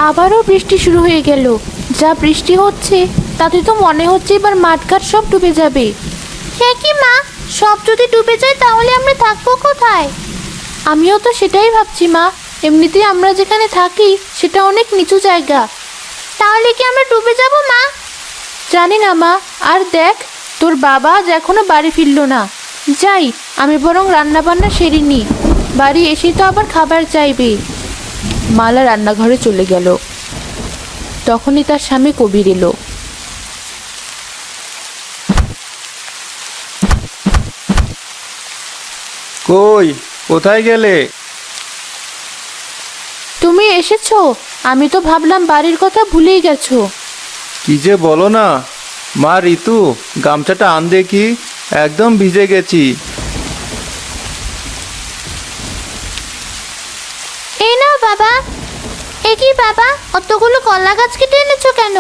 আবারও বৃষ্টি শুরু হয়ে গেল। যা বৃষ্টি হচ্ছে তাতে তো মনে হচ্ছে এবার মাঠঘাট সব ডুবে যাবে। হ্যাঁ কি মা, সব যদি ডুবে যায় তাহলে আমরা থাকবো কোথায়? আমিও তো সেটাই ভাবছি মা। এমনিতেই আমরা যেখানে থাকি সেটা অনেক নিচু জায়গা। তাহলে কি আমরা ডুবে যাব মা? জানি না মা। আর দেখ, তোর বাবা আজ এখনো বাড়ি ফিরলো না। যাই, আমি বরং রান্না বান্না সেরে নি। বাড়ি এসে তো আবার খাবার চাইবে। মালা রান্নাঘরে চলে গেল। তখনই তার স্বামী কবির এলো। কই, কোথায় গেলে? তুমি এসেছো? আমি তো ভাবলাম বাড়ির কথা ভুলেই গেছো। কি যে বলো না। মা ঋতু, গামছাটা আন দেখি, একদম ভিজে গেছি। এই নাও বাবা। এ কি বাবা, অতগুলো কলা গাছ কেটে এনেছো কেন?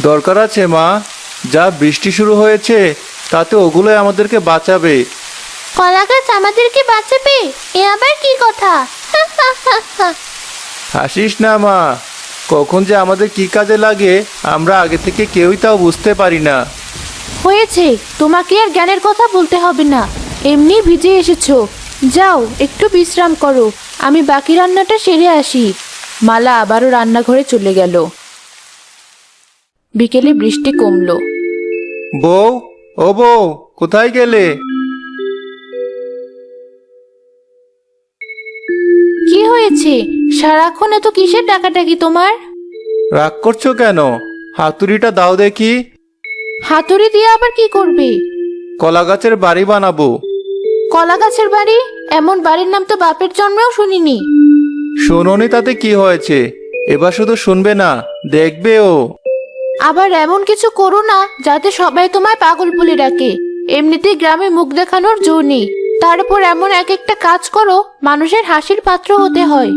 দরকার আছে মা, যা বৃষ্টি শুরু হয়েছে তাতে ওগুলোই আমাদেরকে বাঁচাবে। কলা গাছ আমাদেরকে বাঁচাবে? এ আবার কি কথা? হাসিস না মা, কখন যে আমাদের কি কাজে লাগে আমরা আগে থেকে কেউই তাও বুঝতে পারি না। হয়েছে, তোমাকে আর জ্ঞানের কথা বলতে হবে না। এমনি ভিজে এসেছো। যাও একটু বিশ্রাম করো, আমি বাকি রান্নাটা সেরে আসি। মালা আবারও রান্নাঘরে চলে গেল। বিকেলে বৃষ্টি কমলো। বউ, ও বউ, কোথায় গেলে? কি হয়েছে? সারাক্ষণ এত কিসের ডাকাডাকি তোমার? রাগ করছো কেন? হাতুড়িটা দাও দেখি। হাতুড়ি দিয়ে আবার কি করবে? কলা গাছের বাড়ি বানাবো। কলা গাছের বাড়ি? এমন বাড়ির নাম তো বাপের জন্মেও শুনিনি। শোনোনি তাতে কি হয়েছে? এবার শুধু শুনবে না, দেখবেও। আবার এমন কিছু করো না যাতে সবাই তোমায় পাগল বলে ডাকে। এমনিতেই গ্রামে মুখ দেখানোর জো নেই, তারপর এমন এক একটা কাজ করো মানুষের হাসির পাত্র হতে হয়।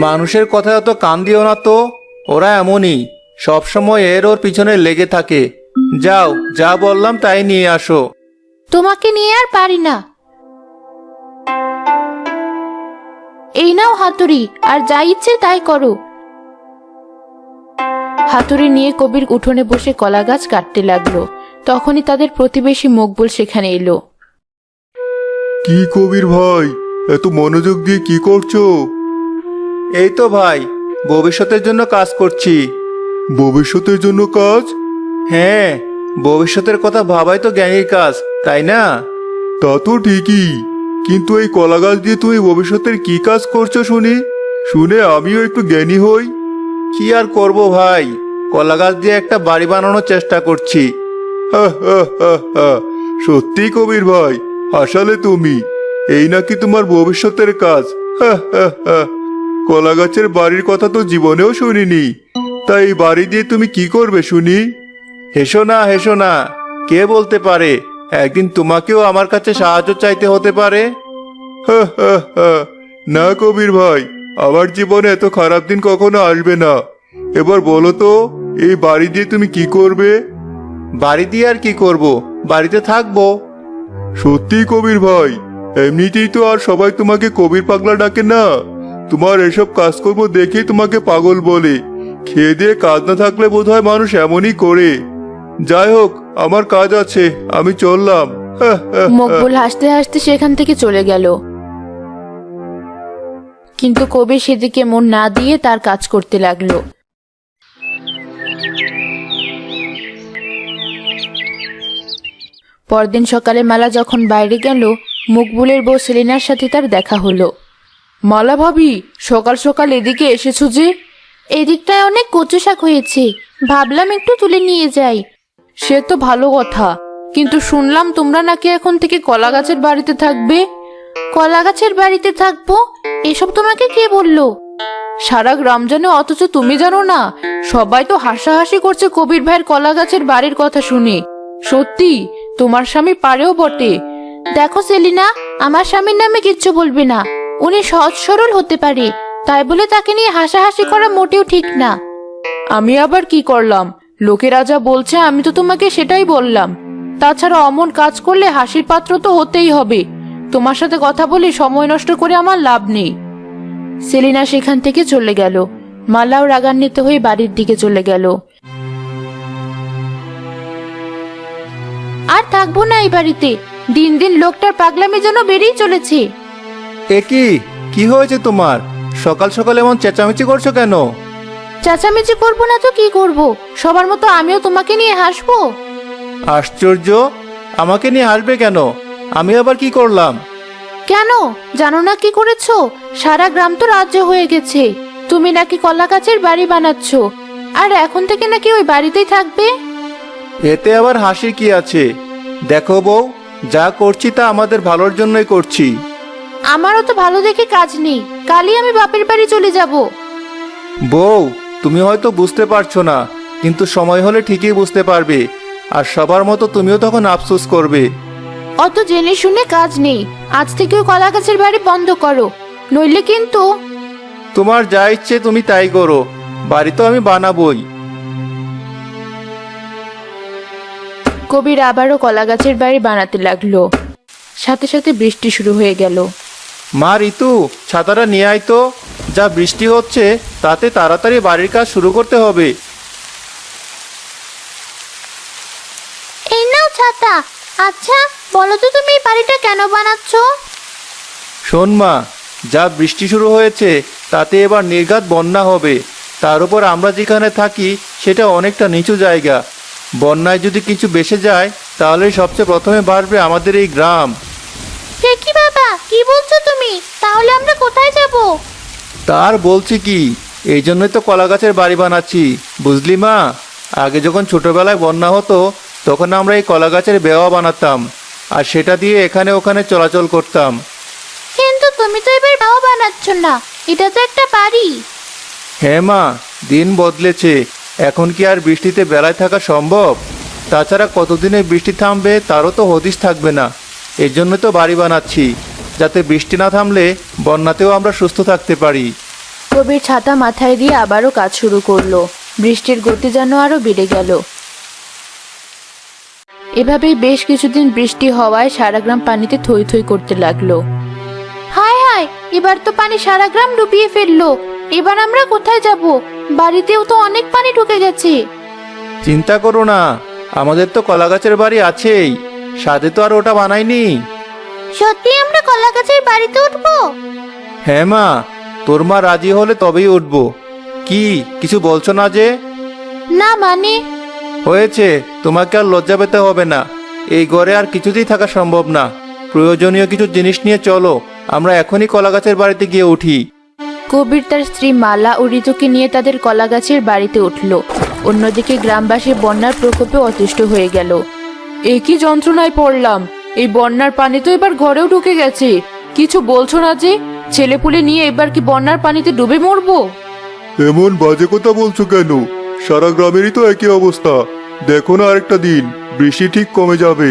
মানুষের কথায় অত কান দিও না তো, ওরা এমনই, সবসময় এর ওর পিছনে লেগে থাকে। যাও, যা বললাম তাই নিয়ে আসো। তোমাকে নিয়ে আর পারি না। এই নাও হাতুড়ি, আর যা ইচ্ছে তাই করো। হাতুড়ি নিয়ে কবির উঠোনে বসে কলা গাছ কাটতে লাগলো। তখনই তাদের প্রতিবেশী মকবুল সেখানে এলো। কি কবির ভাই, এত মনোযোগ দিয়ে কি করছো? এই তো ভাই, ভবিষ্যতের জন্য কাজ করছি। ভবিষ্যতের জন্য কাজ? হ্যাঁ, ভবিষ্যতের কথা ভাবাই তো জ্ঞানীর কাজ, তাই না? তা তো ঠিকই, কিন্তু এই কলা গাছ দিয়ে তুমি ভবিষ্যতের কি কাজ করছো শুনি, শুনে আমিও একটু জ্ঞানী হই। কি আর করব ভাই, কলা গাছ দিয়ে একটা বাড়ি বানানোর চেষ্টা করছি। হা হা হা হা, সত্যি কবির ভাই, হাসালে তুমি। এই নাকি তোমার ভবিষ্যতের কাজ? হা হা হা, কলা গাছের বাড়ির কথা তো জীবনেও শুনিনি। তাই এই বাড়ি দিয়ে তুমি কি করবে শুনি? হেসো না, হেসো না। কে বলতে পারে একদিন তোমাকেও আমার কাছে সাহায্য চাইতে হতে পারে। হা হা হা, না কবির ভাই, আমার জীবনে এত খারাপ দিন কখনো আসবে না। এবার বলো তো, এই বাড়ি দিয়ে তুমি কি করবে? বাড়ি দিয়ে আর কি করব, বাড়িতে থাকবো। সত্যি কবির ভাই, এমনিতেই তো আর সবাই তোমাকে কবির পাগলা ডাকে না। তোমার এসব কাজকর্ম দেখেই তোমাকে পাগল বলে। খেয়ে দিয়ে কাজ না থাকলে বোধহয় মানুষ এমনই করে। যাই হোক, আমার কাজ আছে, আমি চললাম। হা হা হা। মকবুল হাসতে হাসতে সেখান থেকে চলে গেল। কিন্তু কবির সেদিকে মন না দিয়ে তার কাজ করতে লাগলো। পরদিন সকালে মালা যখন বাইরে গেল, মকবুলের বউ সেলিনার সাথে তার দেখা হলো। মালা ভাবি, সকাল সকাল এদিকে এসেছো যে? এদিকটায় অনেক কচু শাক হয়েছে, ভাবলাম একটু তুলে নিয়ে যাই। সে তো ভালো কথা, কিন্তু শুনলাম তোমরা নাকি এখন থেকে কলা গাছের বাড়িতে থাকবে। কলা গাছের বাড়িতে থাকবো? এসব তোমাকে কে বললো? সারা গ্রাম জানে অথচ তুমি জানো না? সবাই তো হাসাহাসি করছে কবির ভাইয়ের কলা গাছের বাড়ির কথা শুনে। সত্যি, তোমার স্বামী পারেও বটে। দেখো সেলিনা, আমার স্বামীর নামে কিচ্ছু বলবে না। উনি সহজ সরল হতে পারে, তাই বলে তাকে নিয়ে হাসাহাসি করা মোটেও ঠিক না। আমি আবার কি করলাম? লোকেরা যা বলছে আমি তো তোমাকে সেটাই বললাম। তাছাড়া অমন কাজ করলে হাসির পাত্র তো হতেই হবে। তোমার সাথে কথা বলে সময় নষ্ট করে আমার লাভ নেই। সেলিনা সেখান থেকে চলে গেল। মালাও রাগান্বিত হয়ে বাড়ির দিকে চলে গেল। আর থাকবো না এই বাড়িতে। দিন দিন লোকটার পাগলামি যেন বেড়েই চলেছে। এ কি হয়েছে তোমার? সকাল সকাল এমন চেঁচামেচি করছো কেন? চেঁচামেচি করবো না তো কি করব? সবার মতো আমিও তোমাকে নিয়ে হাসবো? আশ্চর্য, আমাকে নিয়ে হাসবে কেন? আমি আবার কি করলাম? কেন জানো না কি করেছো? সারা গ্রাম তো রাজ্য হয়ে গেছে। তুমি নাকি কলা গাছের বাড়ি বানাচ্ছ, আর এখন থেকে নাকি ওই বাড়িতেই থাকবে। এতে আবার হাসির কি আছে? দেখো বউ, যা করছি তা আমাদের ভালোর জন্যই করছি। আমারও তো ভালো দেখে কাজ নেই, কালই আমি বাপের বাড়ি চলে যাব। বউ, তুমি হয়তো বুঝতে পারছো না, কিন্তু সময় হলে ঠিকই বুঝতে পারবে। আর সবার মতো তুমিও তখন আফসোস করবে। অত জেনে শুনে কাজ নেই। আজ থেকে ওই কলা গাছের বাড়ি বন্ধ করো, নইলে কিন্তু। তোমার যা ইচ্ছে তুমি তাই করো, বাড়ি তো আমি বানাবই। কবির আবারও কলা গাছের বাড়ি বানাতে লাগলো। সাথে সাথে বৃষ্টি শুরু হয়ে গেল। মা ঋতু, ছাতাটা নিয়ে আয় তো। যা বৃষ্টি হচ্ছে তাতে তাড়াতাড়ি বাড়ির কাজ শুরু করতে হবে। এই নাও ছাতা। আচ্ছা বলো তো, তুমি এই বাড়িটা কেন বানাচ্ছ? শোন মা, যা বৃষ্টি শুরু হয়েছে তাতে এবার নির্ঘাত বন্যা হবে। তার উপর আমরা যেখানে থাকি সেটা অনেকটা নিচু জায়গা। বন্যায় যদি কিছু বেসে যায় তাহলে সবচেয়ে প্রথমে বাড়বে আমাদের এই গ্রাম। সে কি বাবা, কি বলছো তুমি? তাহলে আমরা কোথায় যাব? তার বলছি কি, এই জন্যই তো কলা গাছের বাড়ি বানাচ্ছি, বুঝলি মা? আগে যখন ছোটবেলায় বন্যা হতো তখন আমরা এই কলা গাছের বেওয়া বানাতাম, আর সেটা দিয়ে এখানে ওখানে চলাচল করতাম। কিন্তু তুমি তো এবার বাবা বানাচ্ছ না, এটা তো একটা বাড়ি। হ্যাঁ মা, দিন বদলেছে। এখন কি আর বৃষ্টিতে বেলায় থাকা সম্ভব? তাছাড়া কতদিনে বৃষ্টি থামবে তারও তো হদিশ থাকবে না। এর জন্য তো বাড়ি বানাচ্ছি, যাতে বৃষ্টি না থামলে বন্যাতেও আমরা সুস্থ থাকতে পারি। কবির ছাতা মাথায় দিয়ে আবারও কাজ শুরু করলো। বৃষ্টির গতি যেন আরো বেড়ে গেল। এভাবেই বেশ কিছুদিন বৃষ্টি হওয়ায় সারা গ্রাম পানিতে থই থই করতে লাগলো। হায় হায়, এবার তো পানি সারা গ্রাম ডুবিয়ে ফেললো। এবার আমরা কোথায় যাব? বাড়িতেও তো অনেক পানি ঢুকে গেছে। চিন্তা করো না, আমাদের তো কলা গাছের বাড়ি আছেই, সাথে তো আর ওটা বানাইনি। সত্যি আমরা কলা গাছের বাড়িতে উঠবো? হ্যাঁ মা, তোর মা রাজি হলে তবেই উঠবো। কি কিছু বলছো না যে? না মানে? হয়েছে, তোমাকে আর লজ্জা পেতে হবে না। এই ঘরে আর কিছুতেই থাকা সম্ভব না। প্রয়োজনীয় কিছু জিনিস নিয়ে চলো, আমরা এখনই কলা গাছের বাড়িতে গিয়ে উঠি। কবির তার স্ত্রী মালা ও ঋতুকে নিয়ে তাদের কলা গাছের বাড়িতে উঠল। অন্যদিকে গ্রামবাসী বন্যার প্রকোপে অতিষ্ঠ হয়ে গেল। এ কি যন্ত্রণায় পড়লাম! এই বন্যার পানি তো এবার ঘরেও ঢুকে গেছে। কিছু বলছো না যে? ছেলেপুলে নিয়ে এবার কি বন্যার পানিতে ডুবে মরবো? এমন বাজে কথা বলছো কেন? সারা গ্রামেরই তো একই অবস্থা। দেখো না, আরেকটা দিন বৃষ্টি ঠিক কমে যাবে।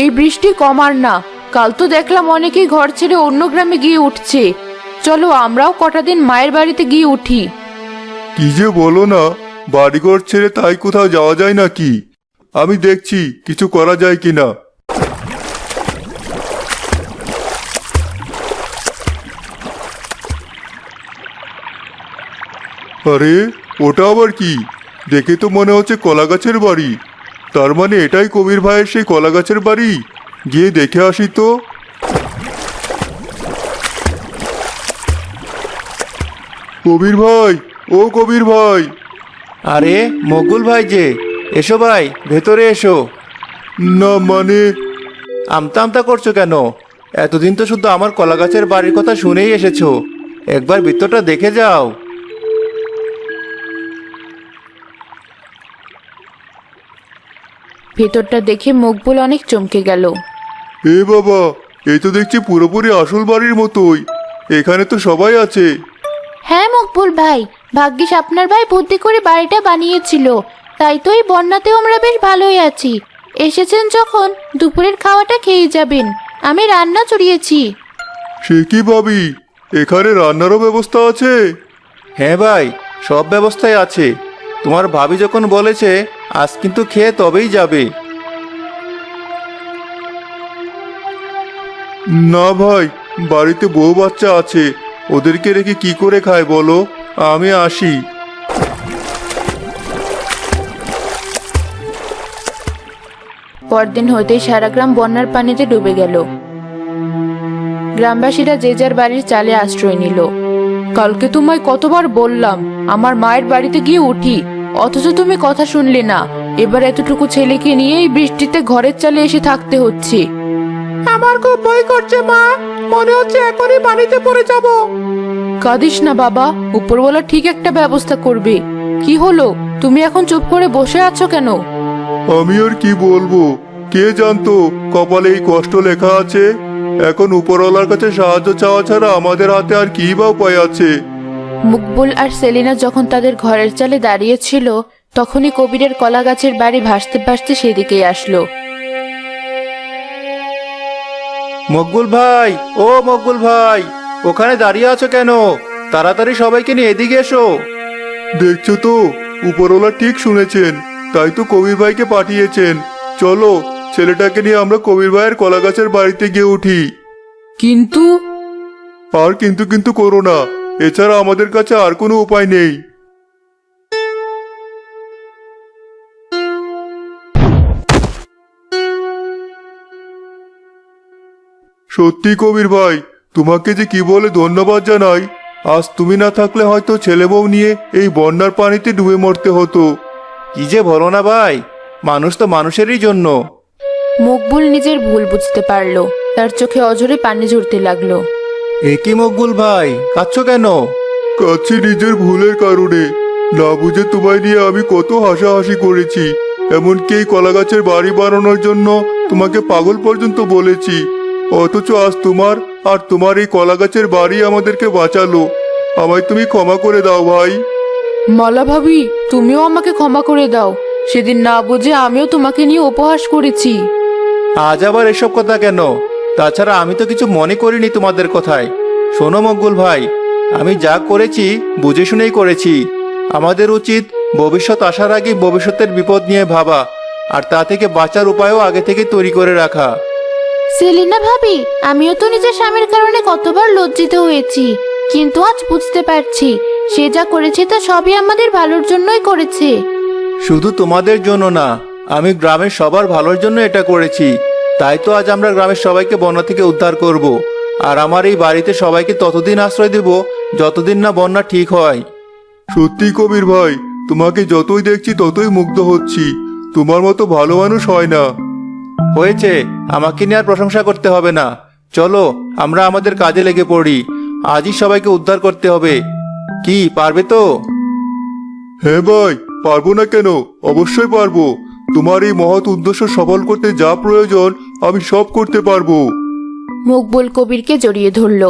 এই বৃষ্টি কমার না। কাল তো দেখলাম অনেকেই ঘর ছেড়ে অন্য গ্রামে গিয়ে উঠছে। চলো আমরাও কটা দিন মায়ের বাড়িতে গিয়ে উঠি। কি যে বলো না, বাড়িঘর ছেড়ে তাই কোথাও যাওয়া যায় নাকি? আমি দেখছি কিছু করা যায় কিনা। আরে, ওটা আবার কি? দেখে তো মনে হচ্ছে কলা গাছের বাড়ি। তার মানে এটাই কবির ভাইয়ের সেই কলা গাছের বাড়ি। গিয়ে দেখে আসি তো। কবির ভাই, ও কবির ভাই! আরে মকুল ভাই যে, এসো ভাই, ভেতরে এসো। না মানে? আমতা আমতা করছো কেন? এতদিন তো শুধু আমার কলা গাছের বাড়ির কথা শুনেই এসেছো, একবার ভিতরটা দেখে যাও। ভেতরটা দেখে মকবুল অনেক চমকে গেল। এ বাবা, এই তো দেখছি পুরোপুরি আসল বাড়ির মতোই। এখানে তো সবাই আছে। হ্যাঁ মকবুল ভাই, ভাগ্যিস আপনার ভাই বুদ্ধি করে বাড়িটা বানিয়েছিল। তাই তো এই বন্যাতেও আমরা বেশ ভালোই আছি। এসেছেন যখন দুপুরের খাওয়াটা খেয়ে যাবেন। আমি রান্না চড়িয়েছি। সে কি ভাবি, এখানে রান্নারও ব্যবস্থা আছে? হ্যাঁ ভাই, সব ব্যবস্থাই আছে। তোমার ভাবি যখন বলেছে আজ কিন্তু খেয়ে তবেই যাবে। না ভাই, বাড়িতে বউ বাচ্চা আছে, ওদেরকে রেখে কি করে খায় বলো? আমি আসি। পরদিন হইতেই সারা গ্রাম বন্যার পানিতে ডুবে গেল। গ্রামবাসীরা যে যার বাড়ির চালে আশ্রয় নিল। কালকে তোমায় কতবার বললাম আমার মায়ের বাড়িতে গিয়ে উঠি, অথচ তুমি কথা শুনলে না। এবার এতটুকু ছেলেকে নিয়ে এই বৃষ্টিতে ঘরের চালে এসে থাকতে হচ্ছে। আমার খুব ভয় করছে মা, মনে হচ্ছে এখনই পানিতে পড়ে যাব। কাঁদিস না বাবা, উপরওয়ালা ঠিক একটা ব্যবস্থা করবে। কি হলো, তুমি এখন চুপ করে বসে আছো কেন? আমি আর কি বলবো, কে জানতো কপালে এই কষ্ট লেখা আছে। এখন উপরওয়ালার কাছে সাহায্য চাওয়া ছাড়া আমাদের হাতে আর কি বা উপায় আছে। মুকবুল আর সেলিনা যখন তাদের ঘরের চালে দাঁড়িয়েছিল, তখনই কবিরের কলা গাছের বাড়ি ভাসতে ভাসতে সেদিকেই আসলো। মকবুল ভাই, ও মকবুল ভাই, ওখানে দাঁড়িয়ে আছো কেন? তাড়াতাড়ি সবাইকে নিয়ে এদিকে এসো। দেখছো তো, উপরওয়ালা ঠিক শুনেছেন, তাই তো কবির ভাইকে পাঠিয়েছেন। চলো, ছেলেটাকে নিয়ে আমরা কবির ভাইয়ের কলা গাছের বাড়িতে গিয়ে উঠি। কিন্তু আর কিন্তু কিন্তু করো না, এছাড়া আমাদের কাছে আর কোনো উপায় নেই। সত্যি কবির ভাই, তোমাকে যে কি বলে ধন্যবাদ জানাই। আজ তুমি না থাকলে হয়তো ছেলে বউ নিয়ে এই বন্যার পানিতে ডুবে মরতে হতো। কি যে বলো না ভাই, মানুষ তো মানুষেরই জন্য। মকবুল নিজের ভুল বুঝতে পারলো, তার চোখে অঝরে পানি ঝরতে লাগলো। এ কি মকবুল ভাই, কাঁদছো কেন? কাছে নিজের ভুলের কারণে। না বুঝে তোমায় নিয়ে আমি কত হাসাহাসি করেছি, এমনকি এই কলা গাছের বাড়ি বানানোর জন্য তোমাকে পাগল পর্যন্ত বলেছি। অথচ আজ তোমার আর তোমার এই কলা গাছের বাড়ি আমাদেরকে বাঁচালো। আমায় তুমি ক্ষমা করে দাও ভাই। মালা ভাবি, তুমিও আমাকে ক্ষমা করে দাও। সেদিন না বুঝে আমিও তোমাকে নিয়ে উপহাস করেছি। আজ আবার এসব কথা কেন? তাছাড়া আমি তো কিছু মনে করিনি তোমাদের কথায়। শোনো মকবুল ভাই, আমি যা করেছি বুঝে শুনেই করেছি। আমাদের উচিত ভবিষ্যৎ আসার আগে ভবিষ্যতের বিপদ নিয়ে ভাবা, আর তা থেকে বাঁচার উপায়ও আগে থেকে তৈরি করে রাখা। সেলিনা ভাবি, আমিও তো নিজের স্বামীর কারণে কতবার লজ্জিত হয়েছি, কিন্তু আজ বুঝতে পারছি সে যা করেছে তা সবই আমাদের ভালোর জন্যই করেছে। শুধু তোমাদের জন্য না, আমি গ্রামের সবার ভালোর জন্য এটা করেছি। তাই তো আজ আমরা গ্রামের সবাইকে বন্যা থেকে উদ্ধার করব। আর আমার এই বাড়িতে সবাইকে ততদিন আশ্রয় দেব যতদিন না বন্যা ঠিক হয়। সত্যি কবির ভাই, তোমাকে যতই দেখছি ততই মুগ্ধ হচ্ছি। তোমার মতো ভালো মানুষ হয় না। হয়েছে, আমাকে নিয়ে আর প্রশংসা করতে হবে না। চলো আমরা আমাদের কাজে লেগে পড়ি। আজই সবাইকে উদ্ধার করতে হবে। কি পারবে তো? হ্যাঁ ভাই, পারবো না কেন, অবশ্যই পারবো। তোমার এই মহৎ উদ্দেশ্য সফল করতে যা প্রয়োজন আমি সব করতে পারবো। মকবুল কবিরকে জড়িয়ে ধরল।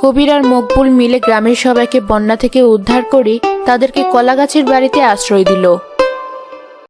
কবির আর মকবুল মিলে গ্রামের সবাইকে বন্যা থেকে উদ্ধার করে তাদেরকে কলা গাছের বাড়িতে আশ্রয় দিল।